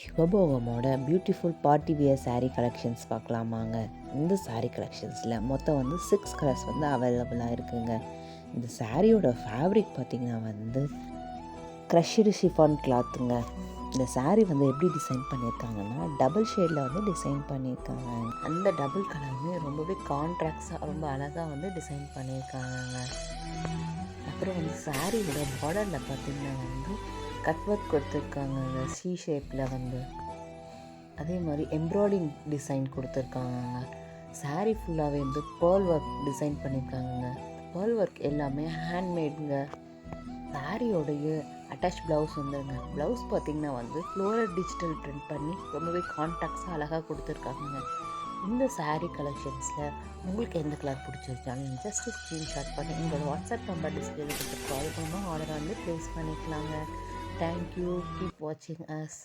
யுகபோகமோட beautiful party wear saree collections பார்க்கலாமாங்க. இந்த saree கலெக்ஷன்ஸில் மொத்தம் 6 கலர்ஸ் அவைலபிளாக இருக்குங்க. இந்த சாரியோட ஃபேப்ரிக் பார்த்திங்கன்னா க்ரஷ்டு ஷிஃபான் கிளாத்துங்க. இந்த saree எப்படி டிசைன் பண்ணியிருக்காங்கன்னா டபுள் ஷேடில் டிசைன் பண்ணியிருக்காங்க. அந்த டபுள் கலருமே ரொம்பவே கான்ட்ராக்ட்ஸாக ரொம்ப அழகாக டிசைன் பண்ணியிருக்காங்க. அப்புறம் சாரியோட பார்டரில் பார்த்திங்கன்னா கட் ஒர்க் கொடுத்துருக்காங்க. சி ஷேப்பில் அதே மாதிரி எம்ப்ராய்டிங் டிசைன் கொடுத்துருக்காங்க. சாரீ ஃபுல்லாகவே பேர்ல் ஒர்க் டிசைன் பண்ணியிருக்காங்க. பேர்ல் ஒர்க் எல்லாமே ஹேண்ட்மேடுங்க. சாரியோடைய அட்டாச் ப்ளவுஸ் ப்ளவுஸ் பார்த்திங்கன்னா ஃப்ளோரல் டிஜிட்டல் பிரிண்ட் பண்ணி ரொம்பவே கான்ட்ராக்ட்ஸாக அழகாக கொடுத்துருக்காங்க. இந்த saree கலெக்ஷன்ஸில் உங்களுக்கு எந்த கலர் பிடிச்சிருச்சாலும் ஜஸ்ட் ஸ்க்ரீன்ஷாட் பண்ணி உங்களோட வாட்ஸ்அப் நம்பர் டிஸ்பிளேல கொடுத்து கால் பண்ணால் ஆர்டர் ப்ளேஸ் பண்ணிக்கலாங்க. தேங்க்யூ. கீப் வாட்சிங் அஸ்.